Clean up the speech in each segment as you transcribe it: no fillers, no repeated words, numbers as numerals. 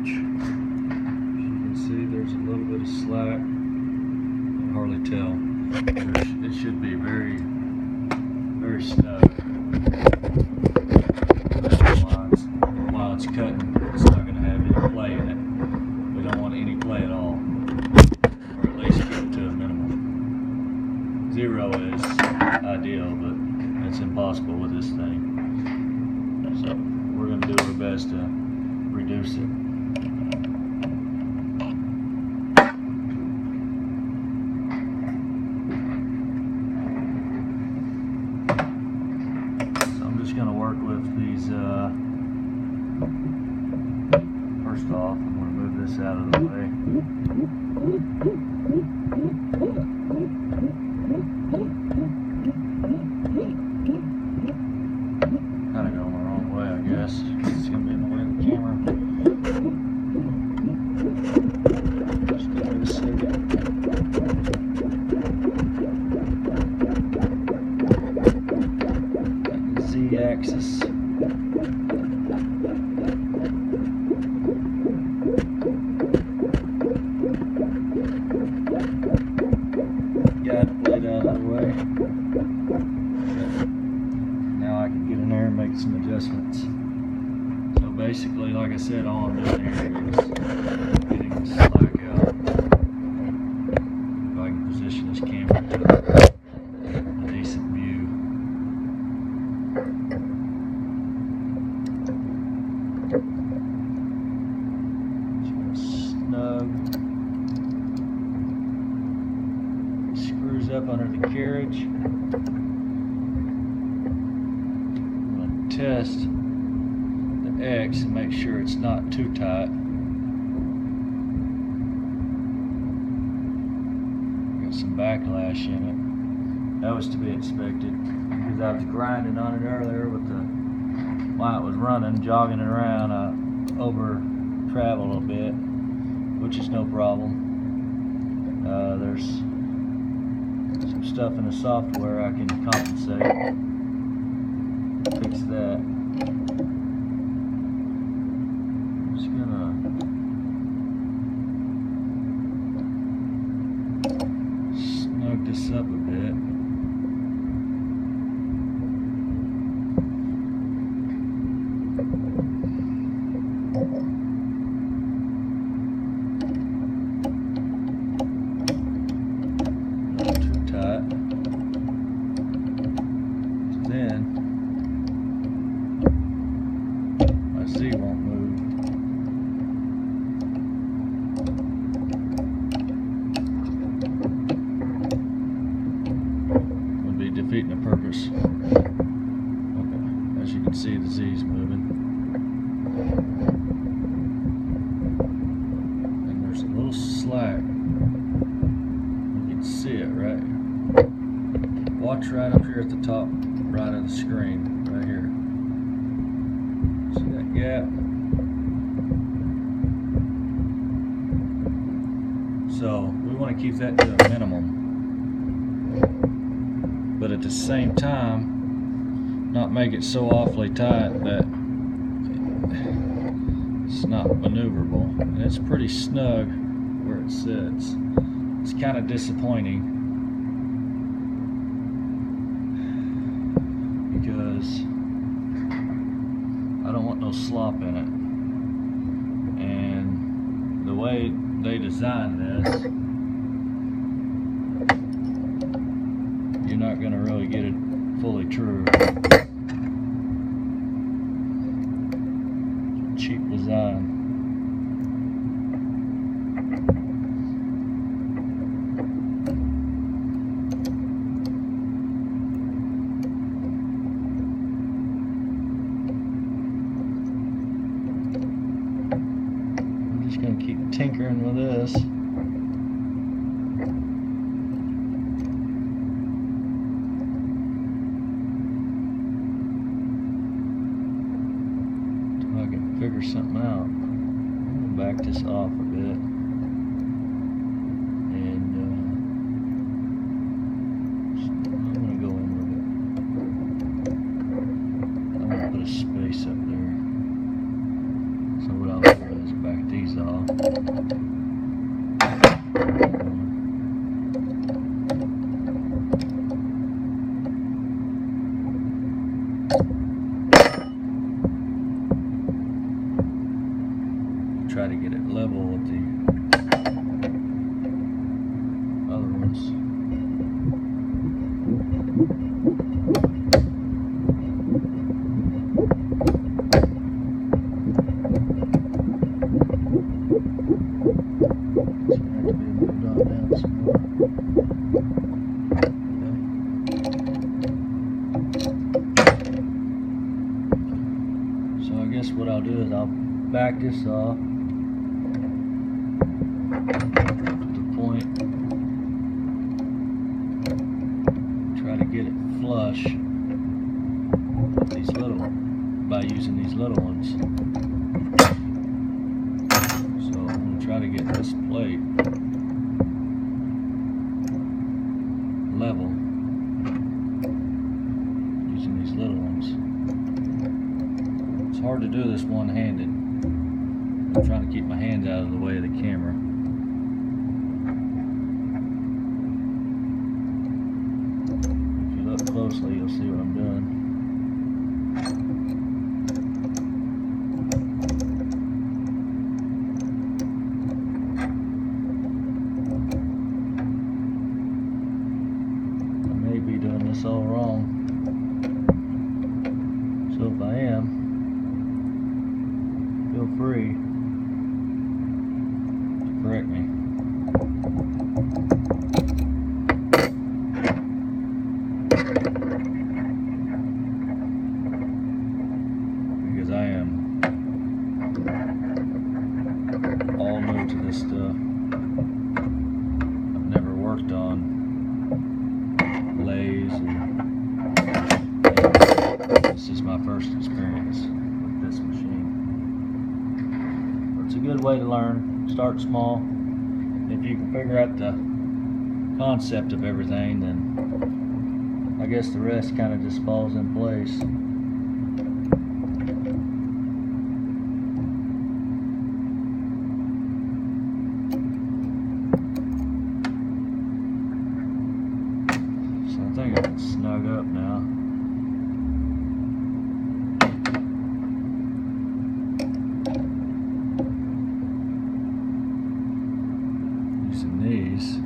carriage. As you can see, there's a little bit of slack. You can hardly tell. It should be very, very snug. While it's cutting, it's not going to have any play in it. We don't want any play at all, or at least keep it to a minimum. 0 is ideal, but it's impossible with this thing. So we're going to do our best to reduce it. So I'm just going to work with these. First off, I'm going to move this out of the way. Kind of going the wrong way, I guess. It's going to be in the way of the camera. Just give it a second. The Z-axis. Got the blade out of the way. Now I can get in there and make some adjustments. So basically, like I said, all I'm doing here is getting the slack out. If I can position this camera to a decent view. Just snug. Screws up under the carriage. I'm going to test the X and make sure it's not too tight. Got some backlash in it. That was to be expected because I was grinding on it earlier with while it was running, jogging it around. I over traveled a bit, which is no problem. There's some stuff in the software I can compensate, fix that. I'm just gonna snug this up a bit. Then my Z won't move. Would be defeating the purpose. Okay, as you can see, the Z's moving. And there's a little slack. You can see it, right? Watch right up here at the top right of the screen, right here. See that gap? So we want to keep that to a minimum, but at the same time not make it so awfully tight that it's not maneuverable. And it's pretty snug where it sits. It's kind of disappointing because I don't want no slop in it. And the way they designed this, you're not going to really get it fully true. Cheap design. Gonna keep tinkering with this. Until I can figure something out. I'm gonna back this off a bit. And I'm gonna go in with it. I'm gonna put a space up there. So what I'll do is back these try to get it level with the other ones. What I'll do is I'll back this off to the point, try to get it flush with these by using these little ones. So I'm going to try to get this plate level using these little ones. It's hard to do this one-handed. I'm trying to keep my hands out of the way of the camera. If you look closely, you'll see what I'm doing. I may be doing this all wrong. So if I am, feel free to correct me. Because I am all new to this stuff. I've never worked on lathes, and this is my first experience with this machine. It's a good way to learn. Start small. If you can figure out the concept of everything, then I guess the rest kind of just falls in place. So I think I can snug up now. These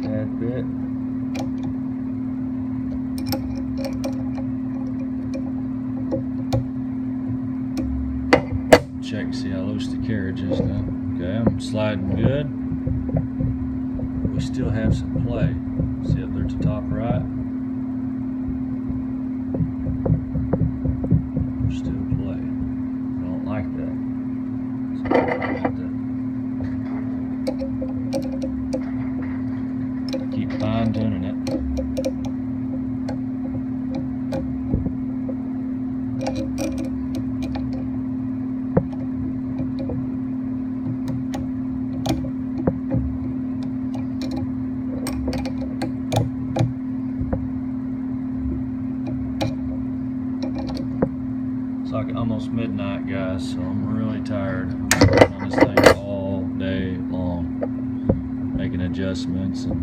tad bit. Check, see how loose the carriage is now. Okay, I'm sliding good. We still have some play. See up there at the top right? There's still play. I don't like that. So I have to keep fine-tuning it. It's like almost midnight, guys, so I'm really tired. I'm working on this thing all day long, making adjustments and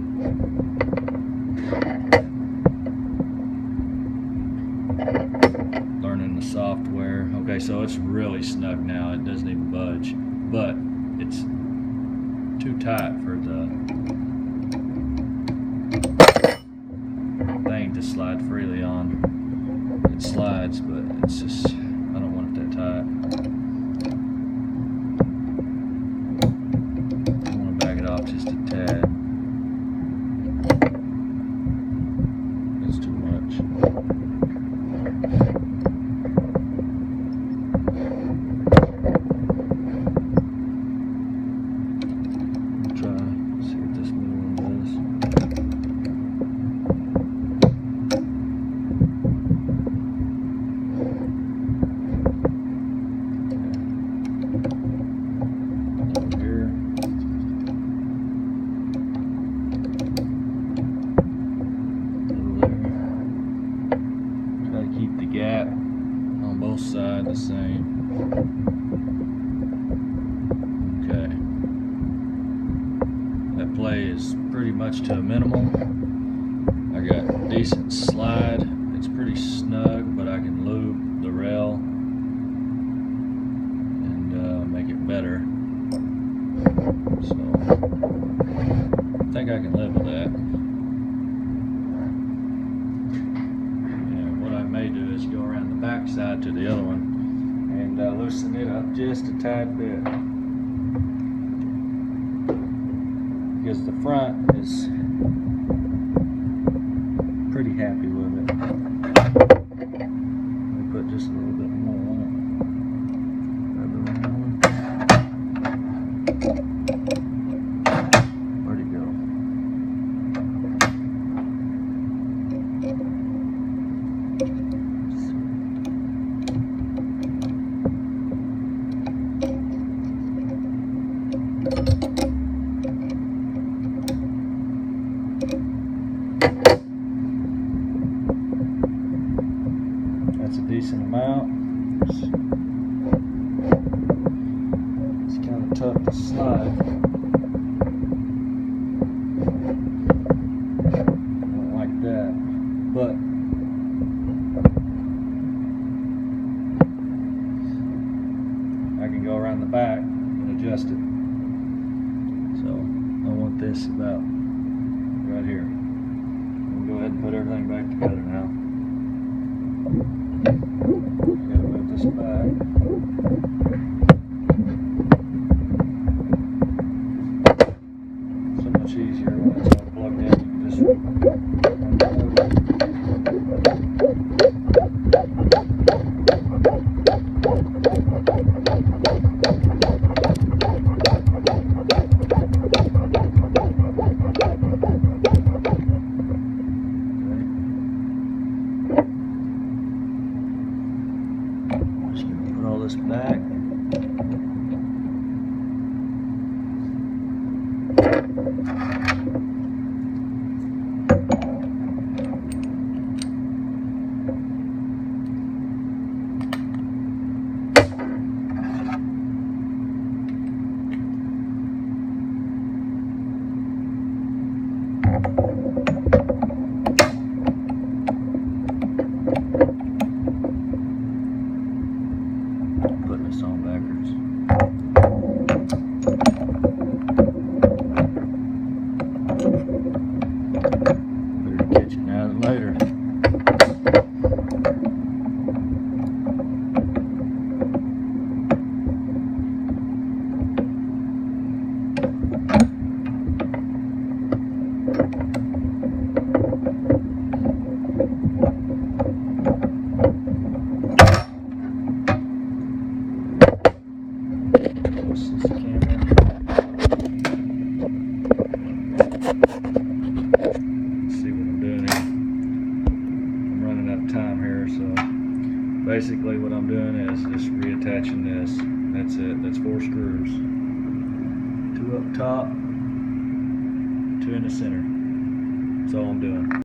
learning the software. Okay, so it's really snug now. It doesn't even budge, but it's too tight for the thing to slide freely on. It slides, but it's just, I don't want it that tight. I want to back it off just a tad. That's too much. Try, see what this middle one does. Keep the gap on both sides the same. Okay. That play is pretty much to a minimum. I got decent slide. It's pretty snug, but I can lube the rail better. So I think I can live with that. And what I may do is go around the back side to the other one and loosen it up just a tad bit, because the front is pretty happy with it. Let me put just a little bit more on it. Where'd it go? That's a decent amount. It's kind of tough to slide. Not like that, but I can go around the back and adjust it. So I want this about right here. We'll go ahead and put everything back together now. Gotta move this back. So much easier when it's all plugged in. You can just put all this back. Putting this on backwards. Better catch it now than later. This is the camera. Let's see what I'm doing here. I'm running out of time here, so basically what I'm doing is just reattaching this. That's it. That's 4 screws. 2 up top, 2 in the center. That's all I'm doing.